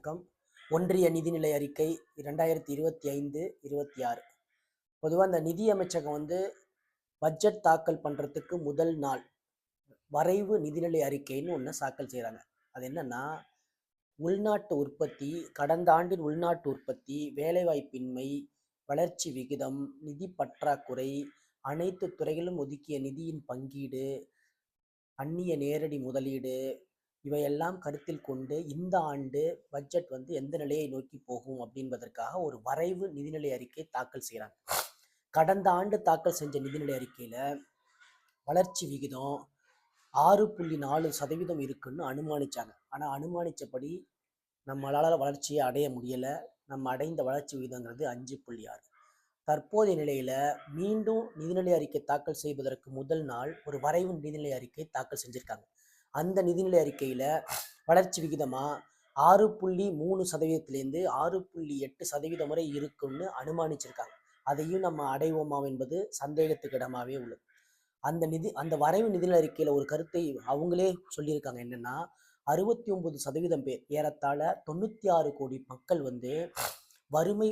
வணக்கம். ஒன்றிய நிதிநிலை அறிக்கை 2025-26. பொதுவாக இந்த நிதி அமைச்சகம் பட்ஜெட் தாக்கல் பண்ணுறதுக்கு முதல் நாள் வரைவு நிதிநிலை அறிக்கைன்னு ஒன்று தாக்கல் செய்கிறாங்க. அது என்னன்னா, உள்நாட்டு உற்பத்தி, கடந்த ஆண்டின் உள்நாட்டு உற்பத்தி, வேலைவாய்ப்பின்மை, வளர்ச்சி விகிதம், நிதி பற்றாக்குறை, அனைத்து துறைகளும் ஒதுக்கிய நிதியின் பங்கீடு, அந்நிய நேரடி முதலீடு, இவையெல்லாம் கருத்தில் கொண்டு இந்த ஆண்டு பட்ஜெட் எந்த நிலையை நோக்கி போகும் அப்படின்பதற்காக ஒரு வரைவு நிதிநிலை அறிக்கை தாக்கல் செய்கிறாங்க. கடந்த ஆண்டு தாக்கல் செஞ்ச நிதிநிலை அறிக்கையில வளர்ச்சி விகிதம் 6.4% இருக்குன்னு அனுமானிச்சாங்க. ஆனால் அனுமானிச்சபடி நம்மளால வளர்ச்சியை அடைய முடியல. நம்ம அடைந்த வளர்ச்சி விகிதங்கிறது 5.6. தற்போதைய நிலையில மீண்டும் நிதிநிலை அறிக்கை தாக்கல் செய்வதற்கு முதல் நாள் ஒரு வரைவு நிதிநிலை அறிக்கை தாக்கல் செஞ்சிருக்காங்க. அந்த நிதிநிலை அறிக்கையில வளர்ச்சி விகிதமா 6.3%லேருந்து 6.8% வரை இருக்குன்னு அனுமானிச்சிருக்காங்க. அதையும் நம்ம அடைவோமா என்பது சந்தேகத்துக்கு இடமாவே உள்ளது. அந்த வரைவு நிதிநிலை அறிக்கையில ஒரு கருத்தை அவங்களே சொல்லியிருக்காங்க. என்னன்னா, 69% பேர், ஏறத்தாழ 96 கோடி மக்கள் வறுமை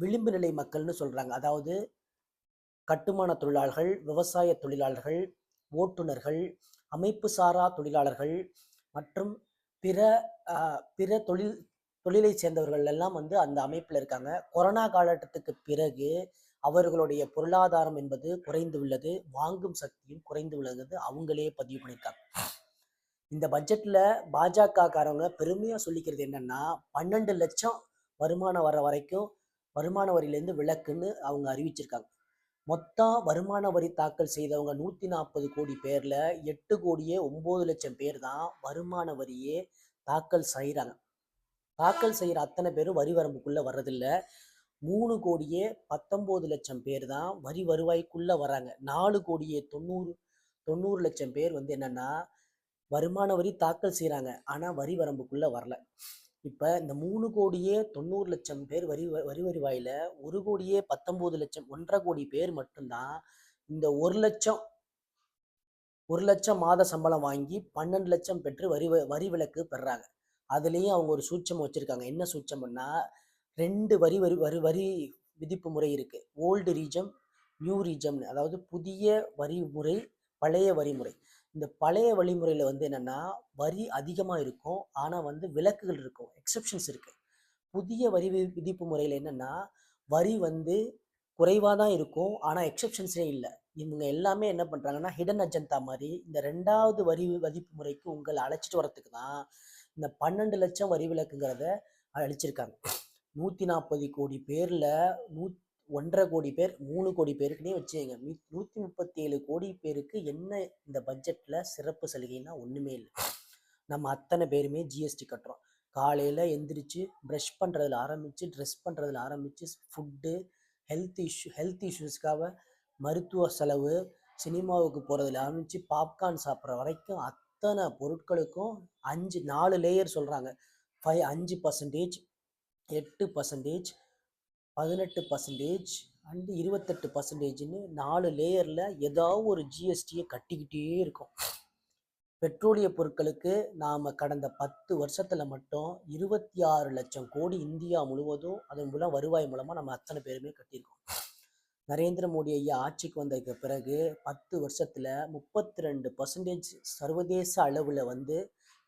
விளிம்பு நிலை மக்கள்னு சொல்றாங்க. அதாவது கட்டுமான தொழிலாளர்கள், விவசாய தொழிலாளர்கள், ஓட்டுநர்கள், அமைப்பு சாரா தொழிலாளர்கள் மற்றும் பிற தொழிலை சேர்ந்தவர்கள் எல்லாம் அந்த அமைப்பில் இருக்காங்க. கொரோனா காலகட்டத்துக்கு பிறகு அவர்களுடைய பொருளாதாரம் என்பது குறைந்து உள்ளது, வாங்கும் சக்தியும் குறைந்து உள்ளது அவங்களே பதிவு பண்ணியிருக்காங்க. இந்த பட்ஜெட்ல பாஜக காரவங்க பெருமையா சொல்லிக்கிறது என்னன்னா, 12 லட்சம் வருமானம் வர வரைக்கும் வருமான வரியிலேருந்து விலக்குன்னு அவங்க அறிவிச்சிருக்காங்க. மொத்தம் வருமான வரி தாக்கல் செய்தவங்க 140 கோடி பேர்ல 8,09,00,000 பேர் தான் வருமான வரியே தாக்கல் செய்கிறாங்க. தாக்கல் செய்கிற அத்தனை பேரும் வரி வரம்புக்குள்ள வர்றதில்லை. 3,19,00,000 பேர் தான் வரி வருவாய்க்குள்ள வராங்க. 4,90,00,000 பேர் என்னன்னா வருமான வரி தாக்கல் செய்கிறாங்க, ஆனால் வரி வரம்புக்குள்ள வரல. இப்போ இந்த 3,90,00,000 பேர் வரி வருவாயில 1,19,00,000 1.5 கோடி பேர் மட்டும்தான் இந்த 1 லட்சம் மாத சம்பளம் வாங்கி 12 லட்சம் பெற்று வரி விலக்கு பெறாங்க. அதுலேயும் அவங்க ஒரு சூட்சம் வச்சிருக்காங்க. என்ன சூட்சம்னா, 2 வரி விதிப்பு முறை இருக்கு. ஓல்டு ரீஜம், நியூ ரீஜம்னு. அதாவது புதிய வரி முறை, பழைய வரிமுறை. இந்த பழைய வழிமுறையில என்னன்னா, வரி அதிகமா இருக்கும், ஆனா விலக்குகள் இருக்கும், எக்ஸப்ஷன்ஸ் இருக்கு. புதிய வரி விதிப்பு முறையில என்னன்னா, வரி குறைவாக தான் இருக்கும், ஆனால் எக்ஸப்ஷன்ஸே இல்லை. இவங்க எல்லாமே என்ன பண்ணுறாங்கன்னா, ஹிடன் அஜெண்டா மாதிரி இந்த 2வது வரி விதிப்பு முறைக்கு உங்களை அழைச்சிட்டு வரத்துக்கு தான் இந்த 12 லட்சம் வரி விலக்குங்கிறத அழிச்சிருக்காங்க. 140 கோடி பேரில் 1.5 கோடி பேர், 3 கோடி பேருக்குன்னே வச்சுங்க, 137 கோடி பேருக்கு என்ன இந்த பட்ஜெட்டில் சிறப்பு சலுகைன்னா ஒன்றுமே இல்லை. நம்ம அத்தனை பேருமே ஜிஎஸ்டி கட்டுறோம். காலையில் எந்திரிச்சு ப்ரஷ் பண்ணுறதுல ஆரம்பித்து, ட்ரெஸ் பண்ணுறதுல ஆரம்பித்து, ஃபுட்டு, ஹெல்த் இஷ்யூஸ்க்காக மருத்துவ செலவு, சினிமாவுக்கு போகிறதுல ஆரம்பித்து பாப்கார்ன் சாப்பிட்ற வரைக்கும் அத்தனை பொருட்களுக்கும் 4 லேயர் சொல்கிறாங்க. 5%, 8%, 18% அண்டு 28%ன்னு 4 லேயரில் ஏதாவது ஒரு ஜிஎஸ்டியை கட்டிக்கிட்டே இருக்கும். பெட்ரோலிய பொருட்களுக்கு நாம் கடந்த 10 வருஷத்தில் மட்டும் 26 லட்சம் கோடி இந்தியா முழுவதும் அதன் மூலம் வருவாய் மூலமாக நம்ம அத்தனை பேருமே கட்டியிருக்கோம். நரேந்திர மோடி ஐயா ஆட்சிக்கு வந்ததுக்கு பிறகு 10 வருஷத்தில் 32% சர்வதேச அளவில்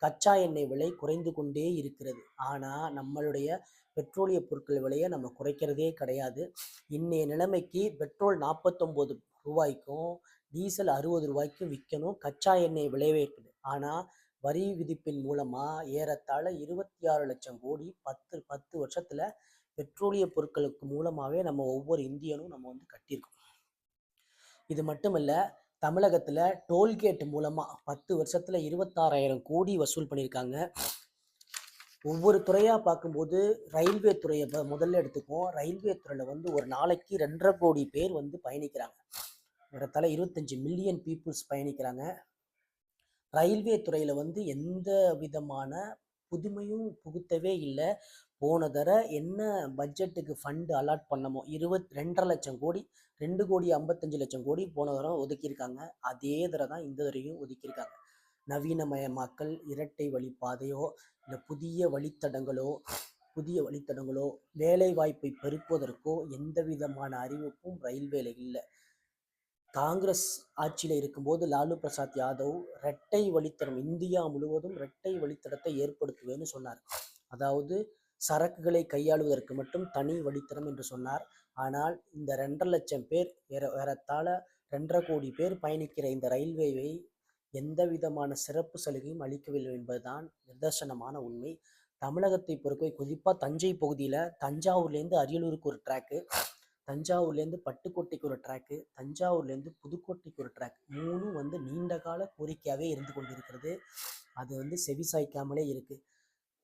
கச்சா எண்ணெய் விலை குறைந்து கொண்டே இருக்கிறது. ஆனால் நம்மளுடைய பெட்ரோலிய பொருட்கள் விலையை நம்ம குறைக்கிறதே கிடையாது. இன்னைய நிலைமைக்கு பெட்ரோல் 49 ரூபாய்க்கும் டீசல் 60 ரூபாய்க்கும் விற்கணும், கச்சா எண்ணெய் விளைவே இருக்குது. ஆனால் வரி விதிப்பின் மூலமாக ஏறத்தாழ 26 லட்சம் கோடி 10 வருஷத்தில் பெட்ரோலிய பொருட்களுக்கு மூலமாகவே நம்ம ஒவ்வொரு இந்தியனும் நம்ம கட்டியிருக்கோம். இது மட்டும் இல்லை, தமிழகத்தில் டோல்கேட் மூலமாக 10 வருஷத்தில் 26,000 கோடி வசூல் பண்ணியிருக்காங்க. ஒவ்வொரு துறையாக பார்க்கும்போது ரயில்வே துறையை முதல்ல எடுத்துக்குவோம். ரயில்வே துறையில் ஒரு நாளைக்கு 2.5 கோடி பேர் பயணிக்கிறாங்க. ஏறத்தாழ 25 மில்லியன் பீப்புள்ஸ் பயணிக்கிறாங்க. ரயில்வே துறையில் எந்த விதமான புதுமையும் புகுத்தவே இல்லை. போன தடவை என்ன பட்ஜெட்டுக்கு ஃபண்டு அலாட் பண்ணமோ 2.5 லட்சம் கோடி, 2,55,00,000 கோடி போன தடவை ஒதுக்கியிருக்காங்க. அதே தடவை தான் இந்த தடவையும் ஒதுக்கியிருக்காங்க. நவீனமயமாக்கல், இரட்டை வழிப்பாதையோ இல்லை புதிய வழித்தடங்களோ வேலை வாய்ப்பை பெருக்குவதற்கோ எந்த விதமான அறிவிப்பும் ரயில்வேல இல்லை. காங்கிரஸ் ஆட்சியில் இருக்கும்போது லாலு பிரசாத் யாதவ் இரட்டை வழித்தடம், இந்தியா முழுவதும் இரட்டை வழித்தடத்தை ஏற்படுத்துவேன்னு சொன்னார். அதாவது சரக்குகளை கையாளுவதற்கு மட்டும் தனி வழித்தடம் என்று சொன்னார். ஆனால் இந்த 2.5 லட்சம் பேர், ஏறத்தாழ 2.5 கோடி பேர் பயணிக்கிற இந்த ரயில்வேவை எந்த விதமான சிறப்பு சலுகையும் அளிக்கவில்லை என்பதுதான் நிதர்சனமான உண்மை. தமிழகத்தை பொறுத்தவரை குறிப்பாக தஞ்சை பகுதியில் தஞ்சாவூர்லேருந்து அரியலூருக்கு ஒரு ட்ராக்கு, தஞ்சாவூர்லேருந்து பட்டுக்கோட்டைக்கு ஒரு ட்ராக்கு, தஞ்சாவூர்லேருந்து புதுக்கோட்டைக்கு ஒரு ட்ராக், மூணும் நீண்ட கால கோரிக்கையாகவே இருந்து கொண்டிருக்கிறது. அது செவிசாய்க்காமலே இருக்குது.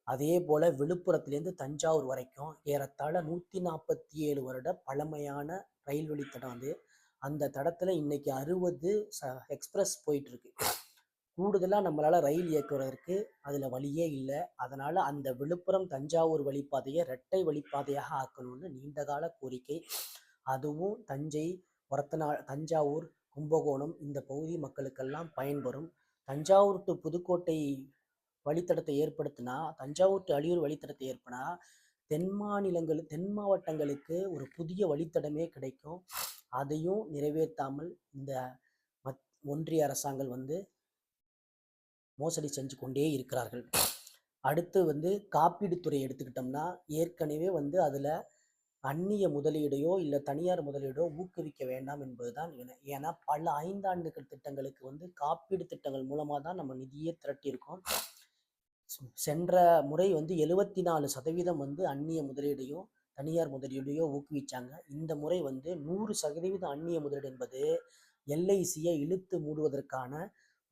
அதே போல் விழுப்புரத்துலேருந்து தஞ்சாவூர் வரைக்கும் ஏறத்தாழ 147 வருட பழமையான ரயில் வழித்தடம். அந்த தடத்தில் இன்னைக்கு 60 எக்ஸ்பிரஸ் போயிட்டுருக்கு. கூடுதலாக நம்மளால் ரயில் இயக்குவதற்கு அதில் வழியே இல்லை. அதனால் அந்த விழுப்புரம் தஞ்சாவூர் வழிப்பாதையை இரட்டை வழிப்பாதையாக ஆக்கணும்னு நீண்டகால கோரிக்கை. அதுவும் தஞ்சை, தஞ்சாவூர், கும்பகோணம் இந்த பகுதி மக்களுக்கெல்லாம் பயன்பெறும். தஞ்சாவூர் டு புதுக்கோட்டை வழித்தடத்தை ஏற்படுத்தினா, தஞ்சாவூர் டு அழியூர் வழித்தடத்தை ஏற்படுத்தினா தென் மாவட்டங்களுக்கு ஒரு புதிய வழித்தடமே கிடைக்கும். அதையும் நிறைவேற்றாமல் இந்த ஒன்றிய அரசாங்கம் மோசடி செஞ்சு கொண்டே இருக்கிறார்கள். அடுத்து காப்பீடுத்துறை எடுத்துக்கிட்டோம்னா, ஏற்கனவே அதில் அந்நிய முதலீடையோ இல்லை தனியார் முதலீடோ ஊக்குவிக்க வேண்டாம் என்பதுதான். ஏன்னா பல 5 ஆண்டுகள் திட்டங்களுக்கு காப்பீடு திட்டங்கள் மூலமாக தான் நம்ம நிதியே திரட்டியிருக்கோம். சென்ற முறை 74% அந்நிய முதலீடையோ தனியார் முதலீடையோ ஊக்குவிச்சாங்க. இந்த முறை 100% அந்நிய முதலீடு என்பது எல்ஐசியை இழுத்து மூடுவதற்கான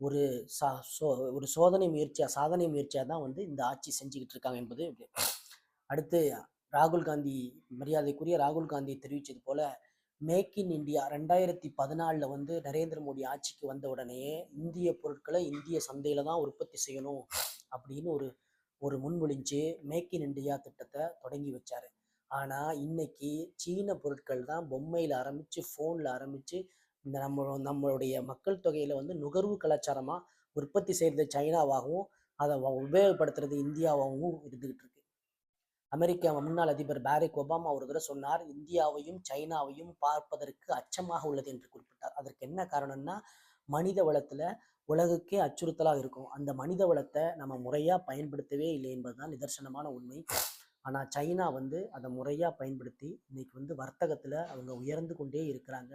ஒரு சாதனை முயற்சியாக தான் இந்த ஆட்சி செஞ்சுக்கிட்டு இருக்காங்க என்பது. அடுத்து ராகுல் காந்தி, மரியாதைக்குரிய ராகுல் காந்தி தெரிவித்தது போல, make in India 2014 Narendra Modi ஆட்சிக்கு வந்த உடனே இந்திய பொருட்களை இந்திய சந்தையில தான் உற்பத்தி செய்யணும் அப்படின்னு ஒரு முன்மொழிஞ்சு மேக் இன் இந்தியா திட்டத்தை தொடங்கி வச்சாரு. ஆனால் இன்னைக்கு சீன பொருட்கள் தான் பொம்மையில் ஆரம்பித்து ஃபோனில் ஆரம்பித்து இந்த நம்மளுடைய மக்கள் தொகையில் நுகர்வு கலாச்சாரமாக உற்பத்தி செய்கிறது சைனாவாகவும் அதை உபயோகப்படுத்துறது இந்தியாவாகவும் இருந்துகிட்டு இருக்கு. அமெரிக்க முன்னாள் அதிபர் பாரக் ஒபாமா ஒரு தடவை சொன்னார், இந்தியாவையும் சைனாவையும் பார்ப்பதற்கு அச்சமாக உள்ளது என்று குறிப்பிட்டார். அதற்கு என்ன காரணம்னா, மனித வளத்தில் உலகுக்கே அச்சுறுத்தலாக இருக்கும். அந்த மனித வளத்தை நம்ம முறையாக பயன்படுத்தவே இல்லை என்பதுதான் நிதர்சனமான உண்மை. ஆனால் சைனா அதை முறையாக பயன்படுத்தி இன்னைக்கு வர்த்தகத்தில் அவங்க உயர்ந்து கொண்டே இருக்கிறாங்க.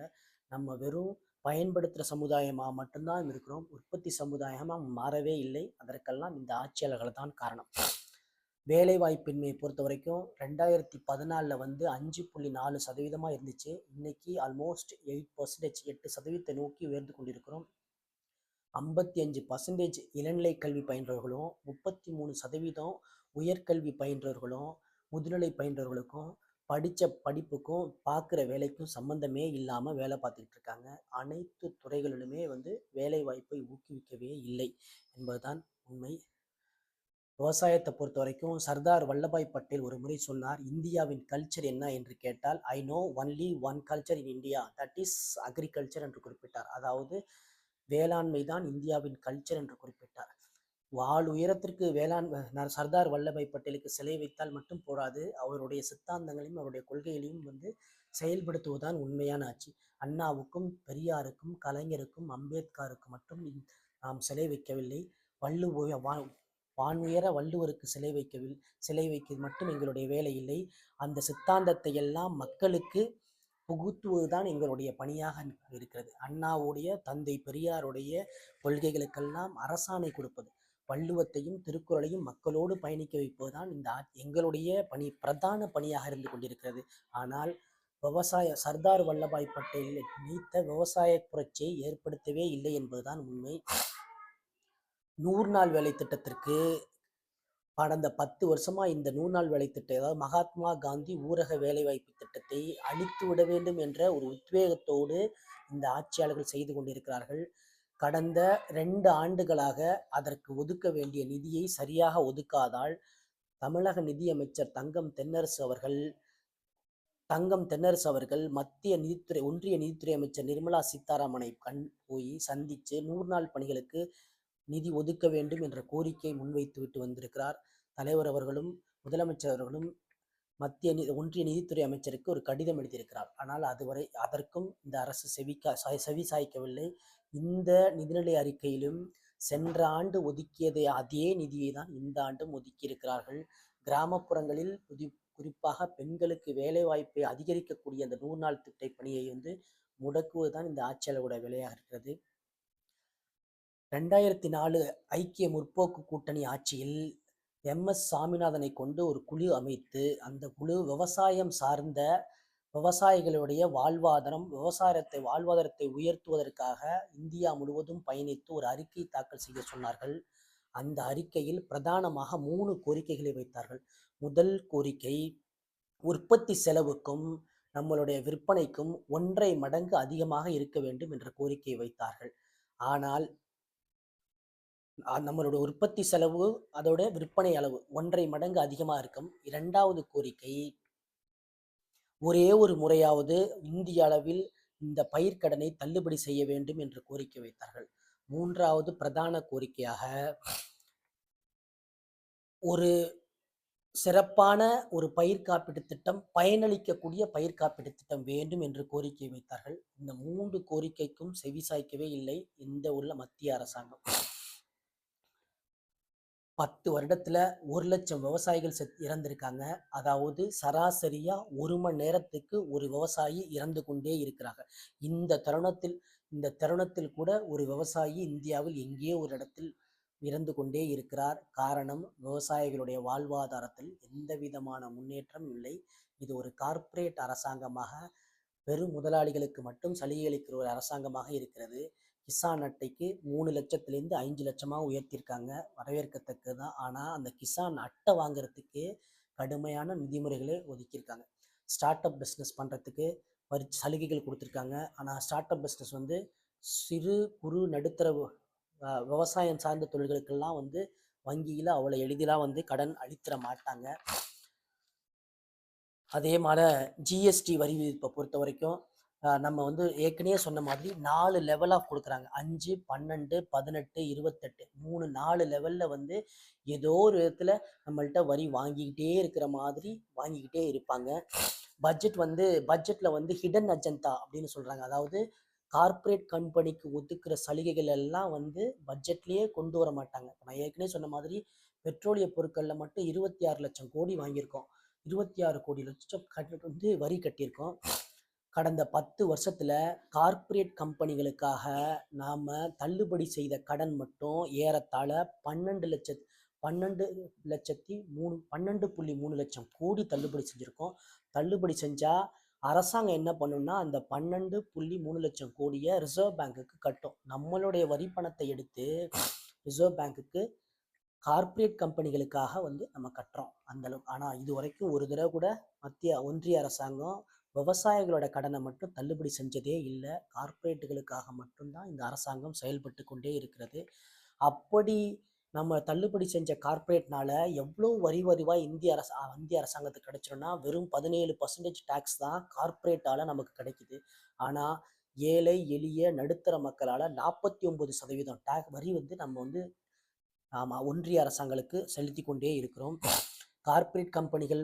நம்ம வெறும் பயன்படுத்துகிற சமுதாயமாக மட்டும்தான் இருக்கிறோம், உற்பத்தி சமுதாயமாக மாறவே இல்லை. அதற்கெல்லாம் இந்த ஆட்சியாளர்கள் தான் காரணம். வேலைவாய்ப்பின்மையை பொறுத்த வரைக்கும் 2014 5.4% இருந்துச்சு. இன்னைக்கு ஆல்மோஸ்ட் 8% நோக்கி உயர்ந்து கொண்டிருக்கிறோம். 55% இளநிலை கல்வி பயின்றவர்களும் 33% உயர்கல்வி பயின்றவர்களும் முதுநிலை பயின்றவர்களுக்கும் படித்த படிப்புக்கும் பார்க்குற வேலைக்கும் சம்பந்தமே இல்லாமல் வேலை பார்த்துக்கிட்டு இருக்காங்க. அனைத்து துறைகளிலுமே வேலை வாய்ப்பை ஊக்குவிக்கவே இல்லை என்பதுதான் உண்மை. விவசாயத்தை பொறுத்த வரைக்கும் சர்தார் வல்லபாய் பட்டேல் ஒரு முறை சொன்னார், இந்தியாவின் கல்ச்சர் என்ன என்று கேட்டால், I know only one culture in India, that is agriculture என்று குறிப்பிட்டார். அதாவது வேளாண்மை தான் இந்தியாவின் கல்ச்சர் என்று குறிப்பிட்டார். வாழ் உயரத்திற்கு சர்தார் வல்லபாய் பட்டேலுக்கு சிலை வைத்தால் மட்டும் போராது, அவருடைய சித்தாந்தங்களையும் அவருடைய கொள்கைகளையும் செயல்படுத்துவதுதான் உண்மையான ஆட்சி. அண்ணாவுக்கும் பெரியாருக்கும் கலைஞருக்கும் அம்பேத்கருக்கு மட்டும் நாம் சிலை வைக்கவில்லை. வானுயர வள்ளுவருக்கு சிலை வைக்க மட்டும் எங்களுடைய வேலை இல்லை. அந்த சித்தாந்தத்தை எல்லாம் மக்களுக்கு புகுத்துவதுதான் எங்களுடைய பணியாக இருக்கிறது. அண்ணாவுடைய, தந்தை பெரியாருடைய கொள்கைகளுக்கெல்லாம் அரசாணை கொடுப்பது, வள்ளுவத்தையும் திருக்குறளையும் மக்களோடு பயணிக்க வைப்பதுதான் எங்களுடைய பிரதான பணியாக இருந்து கொண்டிருக்கிறது. ஆனால் சர்தார் வல்லபாய் பட்டேல் நீத்த விவசாய புரட்சியை ஏற்படுத்தவே இல்லை என்பதுதான் உண்மை. 100 நாள் வேலை திட்டத்திற்கு கடந்த 10 வருஷமா இந்த 100 நாள் வேலை திட்டம், அதாவது மகாத்மா காந்தி ஊரக வேலைவாய்ப்பு திட்டத்தை அழித்து விட வேண்டும் என்ற ஒரு உத்வேகத்தோடு இந்த ஆட்சியாளர்கள் செய்து கொண்டிருக்கிறார்கள். கடந்த 2 ஆண்டுகளாக அதற்கு ஒதுக்க வேண்டிய நிதியை சரியாக ஒதுக்காதால் தமிழக நிதியமைச்சர் தங்கம் தென்னரசு அவர்கள் ஒன்றிய நிதித்துறை அமைச்சர் நிர்மலா சீதாராமனை போய் சந்தித்து 100 நாள் பணிகளுக்கு நிதி ஒதுக்க வேண்டும் என்ற கோரிக்கை முன்வைத்து விட்டு வந்திருக்கிறார். தலைவர் அவர்களும் முதலமைச்சர் அவர்களும் ஒன்றிய நிதித்துறை அமைச்சருக்கு ஒரு கடிதம் எழுதியிருக்கிறார். ஆனால் அதுவரை அதற்கும் இந்த அரசு செவி சாய்க்கவில்லை. இந்த நிதிநிலை அறிக்கையிலும் சென்ற ஆண்டு ஒதுக்கியதை அதே நிதியை தான் இந்த ஆண்டும் ஒதுக்கியிருக்கிறார்கள். கிராமப்புறங்களில் குறிப்பாக பெண்களுக்கு வேலை வாய்ப்பை அதிகரிக்கக்கூடிய அந்த 100 நாள் திட்ட பணியை முடக்குவதுதான் இந்த ஆட்சியாளர்களுடைய வேலையாக இருக்கிறது. 2004 ஐக்கிய முற்போக்கு கூட்டணி ஆட்சியில் MS சாமிநாதனை கொண்டு ஒரு குழு அமைத்து அந்த குழு விவசாயம் சார்ந்த விவசாயிகளுடைய வாழ்வாதாரத்தை உயர்த்துவதற்காக இந்தியா முழுவதும் பயணித்து ஒரு அறிக்கை தாக்கல் செய்ய சொன்னார்கள். அந்த அறிக்கையில் பிரதானமாக 3 கோரிக்கைகளை வைத்தார்கள். முதல் கோரிக்கை, உற்பத்தி செலவுக்கும் நம்மளுடைய விற்பனைக்கும் 1.5 மடங்கு அதிகமாக இருக்க வேண்டும் என்ற கோரிக்கையை வைத்தார்கள். ஆனால் நம்மளோட உற்பத்தி செலவு அதோட விற்பனை அளவு 1.5 மடங்கு அதிகமாக இருக்கும். 2வது கோரிக்கை, ஒரே ஒரு முறையாவது இந்திய அளவில் இந்த பயிர்க்கடனை தள்ளுபடி செய்ய வேண்டும் என்று கோரிக்கை வைத்தார்கள். 3வது பிரதான கோரிக்கையாக ஒரு சிறப்பான ஒரு பயிர் காப்பீட்டு திட்டம், பயனளிக்கக்கூடிய பயிர் காப்பீட்டு திட்டம் வேண்டும் என்று கோரிக்கை வைத்தார்கள். இந்த 3 கோரிக்கைக்கும் செவிசாய்க்கவே இல்லை இந்த உள்ள மத்திய அரசாங்கம். 10 வருடத்துல 1 லட்சம் விவசாயிகள் இறந்திருக்காங்க. அதாவது சராசரியா 1 மணி நேரத்துக்கு ஒரு விவசாயி இறந்து கொண்டே இருக்கிறாங்க. இந்த தருணத்தில் கூட ஒரு விவசாயி இந்தியாவில் எங்கேயோ ஒரு இடத்தில் இறந்து கொண்டே இருக்கிறார். காரணம், விவசாயிகளுடைய வாழ்வாதாரத்தில் எந்த விதமான முன்னேற்றம் இல்லை. இது ஒரு கார்ப்பரேட் அரசாங்கமாக, பெரும் முதலாளிகளுக்கு மட்டும் சலுகை அளிக்கிற ஒரு அரசாங்கமாக இருக்கிறது. கிசான் அட்டைக்கு 3 லட்சத்திலேருந்து 5 லட்சமாக உயர்த்தியிருக்காங்க, வரவேற்கத்தக்கது தான். ஆனால் அந்த கிசான் அட்டை வாங்குறதுக்கு கடுமையான விதிமுறைகளை ஒதுக்கியிருக்காங்க. ஸ்டார்ட் அப் பிஸ்னஸ் பண்ணுறதுக்கு சலுகைகள் கொடுத்துருக்காங்க. ஆனால் ஸ்டார்ட் அப் பிஸ்னஸ் சிறு குறு நடுத்தர விவசாயம் சார்ந்த தொழில்களுக்கெல்லாம் வங்கியில் அவ்வளோ எளிதிலாக கடன் அளித்திட மாட்டாங்க. அதே மாதிரி ஜிஎஸ்டி வரி விதிப்பை பொறுத்த வரைக்கும் நம்ம ஏற்கனவே சொன்ன மாதிரி 4 லெவலாக கொடுக்குறாங்க. 5, 12, 18, 28 4 லெவலில் ஏதோ ஒரு விதத்தில் நம்மள்கிட்ட வரி வாங்கிக்கிட்டே இருக்கிற மாதிரி வாங்கிக்கிட்டே இருப்பாங்க. பட்ஜெட்டில் ஹிடன் அஜெண்டா அப்படின்னு சொல்கிறாங்க. அதாவது கார்ப்பரேட் கம்பெனிக்கு ஒதுக்குற சலுகைகள் எல்லாம் பட்ஜெட்லேயே கொண்டு வர மாட்டாங்க. நான் ஏற்கனவே சொன்ன மாதிரி பெட்ரோலிய பொருட்களில் மட்டும் 26 லட்சம் கோடி வாங்கியிருக்கோம். 26 கோடி லட்சம் வரி கட்டியிருக்கோம். கடந்த 10 வருஷத்துல கார்ப்பரேட் கம்பெனிகளுக்காக நாம தள்ளுபடி செய்த கடன் மட்டும் ஏறத்தாழ 12.3 லட்சம் கோடி தள்ளுபடி செஞ்சிருக்கோம். தள்ளுபடி செஞ்சா அரசாங்கம் என்ன பண்ணும்னா அந்த 12.3 லட்சம் கோடியை ரிசர்வ் பேங்குக்கு கட்டும். நம்மளுடைய வரி பணத்தை எடுத்து ரிசர்வ் பேங்குக்கு கார்ப்பரேட் கம்பெனிகளுக்காக நம்ம கட்டுறோம் அந்த அளவுக்கு. ஆனால் இது வரைக்கும் ஒரு தடவை கூட ஒன்றிய அரசாங்கம் விவசாயிகளோட கடனை மட்டும் தள்ளுபடி செஞ்சதே இல்லை. கார்ப்பரேட்டுகளுக்காக மட்டும்தான் இந்த அரசாங்கம் செயல்பட்டு கொண்டே இருக்கிறது. அப்படி நம்ம தள்ளுபடி செஞ்ச கார்ப்பரேட்னால எவ்வளோ வரி வருவாய் இந்திய அரசாங்கத்துக்கு கிடைச்சிடும்னா வெறும் 17% டேக்ஸ் தான் கார்ப்பரேட்டால நமக்கு கிடைக்குது. ஆனால் ஏழை எளிய நடுத்தர மக்களால் 49% டேக்ஸ் வரி நம்ம ஒன்றிய அரசாங்கங்களுக்கு செலுத்தி கொண்டே இருக்கிறோம். கார்ப்பரேட் கம்பெனிகள்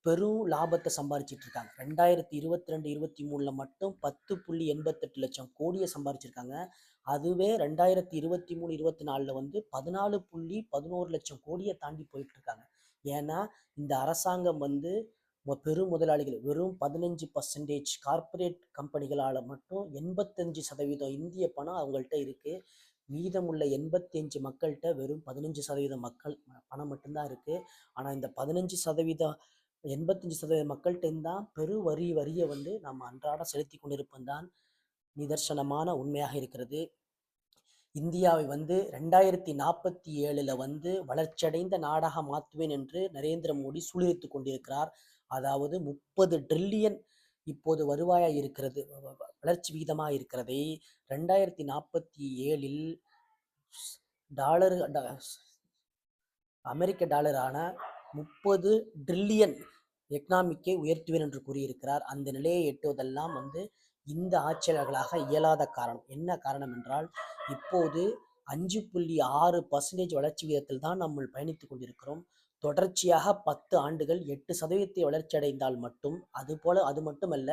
பெரும் லாபத்தை சம்பாதிச்சிட்டு இருக்காங்க. 2022-23 மட்டும் 10.88 லட்சம் கோடியை சம்பாதிச்சிருக்காங்க. அதுவே 2023-24 14.11 லட்சம் கோடியை தாண்டி போயிட்டு இருக்காங்க. ஏன்னா இந்த அரசாங்கம் பெரும் முதலாளிகள் வெறும் 15% கார்ப்பரேட் கம்பெனிகளால் மட்டும் 85% இந்திய பணம் அவங்கள்ட்ட இருக்கு. மீதமுள்ள 85 மக்கள்கிட்ட வெறும் 15% மக்கள் பணம் மட்டும்தான் இருக்கு. ஆனால் இந்த 85% மக்கள்கிட்ட தான் பெரு வரியை நம்ம அன்றாட செலுத்தி கொண்டிருப்பதுதான் நிதர்சனமான உண்மையாக இருக்கிறது. இந்தியாவை 2047 வளர்ச்சியடைந்த நாடாக மாற்றுவேன் என்று நரேந்திர மோடி சூளுரைத்து கொண்டிருக்கிறார். அதாவது 30 ட்ரில்லியன் இப்போது வருவாயாக இருக்கிறது, வளர்ச்சி விகிதமாக இருக்கிறதை 2047 அமெரிக்க டாலரான 30 ட்ரில்லியன் எக்கனாமிக்கை உயர்த்துவேன் என்று கூறியிருக்கிறார். அந்த நிலையை எட்டுவதெல்லாம் இந்த ஆட்சியாளர்களாக இயலாத காரணம். என்ன காரணம் என்றால், இப்போது 5.6% வளர்ச்சி விகிதத்தில் தான் நம்ம பயணித்துக் கொண்டிருக்கிறோம். தொடர்ச்சியாக 10 ஆண்டுகள் 8% வளர்ச்சி அடைந்தால் மட்டும் அது மட்டுமல்ல,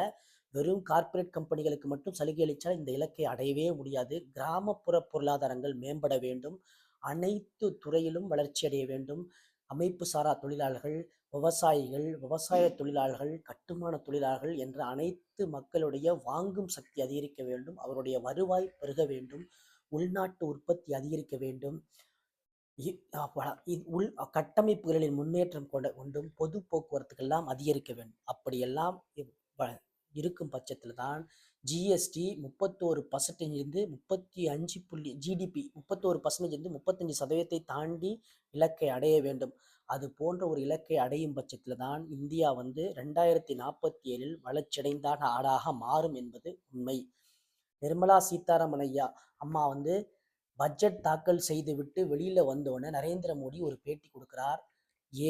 வெறும் கார்ப்பரேட் கம்பெனிகளுக்கு மட்டும் சலுகை அளித்தால் இந்த இலக்கை அடையவே முடியாது. கிராமப்புற பொருளாதாரங்கள் மேம்பட வேண்டும். அனைத்து துறையிலும் வளர்ச்சி அடைய வேண்டும். அமைப்பு சாரா தொழிலாளர்கள், விவசாயிகள், விவசாய தொழிலாளர்கள், கட்டுமான தொழிலாளர்கள் என்ற அனைத்து மக்களுடைய வாங்கும் சக்தி அதிகரிக்க வேண்டும். அவருடைய வருவாய் பெருக வேண்டும். உள்நாட்டு உற்பத்தி அதிகரிக்க வேண்டும். உள் கட்டமைப்புகளின் முன்னேற்றம் கொண்டும் பொது போக்குவரத்துக்கெல்லாம் அதிகரிக்க வேண்டும். அப்படியெல்லாம் இருக்கும் பட்சத்தில் தான் ஜிஎஸ்டி 31% 35 ஜிடிபி 31% 35% தாண்டி இலக்கை அடைய வேண்டும். அது போன்ற ஒரு இலக்கை அடையும் பட்சத்தில் தான் இந்தியா 2047 வளர்ச்சியடைந்த நாடாக மாறும் என்பது உண்மை. நிர்மலா சீதாராமன் அம்மா பட்ஜெட் தாக்கல் செய்துவிட்டு வெளியில வந்தோடனே நரேந்திர மோடி ஒரு பேட்டி கொடுக்கிறார்.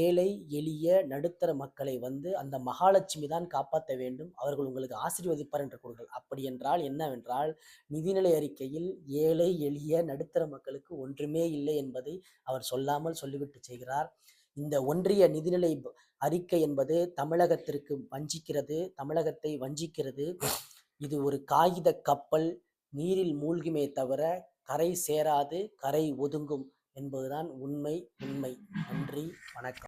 ஏழை எளிய நடுத்தர மக்களை அந்த மகாலட்சுமி தான் காப்பாற்ற வேண்டும், அவர்கள் உங்களுக்கு ஆசீர்வதிப்பார் என்று கூறுகள். அப்படி என்றால் என்னவென்றால், நிதிநிலை அறிக்கையில் ஏழை எளிய நடுத்தர மக்களுக்கு ஒன்றுமே இல்லை என்பதை அவர் சொல்லாமல் சொல்லிவிட்டு செய்கிறார். இந்த ஒன்றிய நிதிநிலை அறிக்கை என்பது தமிழகத்தை வஞ்சிக்கிறது. இது ஒரு காகித கப்பல், நீரில் மூழ்குமே தவிர கரை சேராது, கரை ஒதுங்கும் என்பதுதான் உண்மை. நன்றி, வணக்கம்.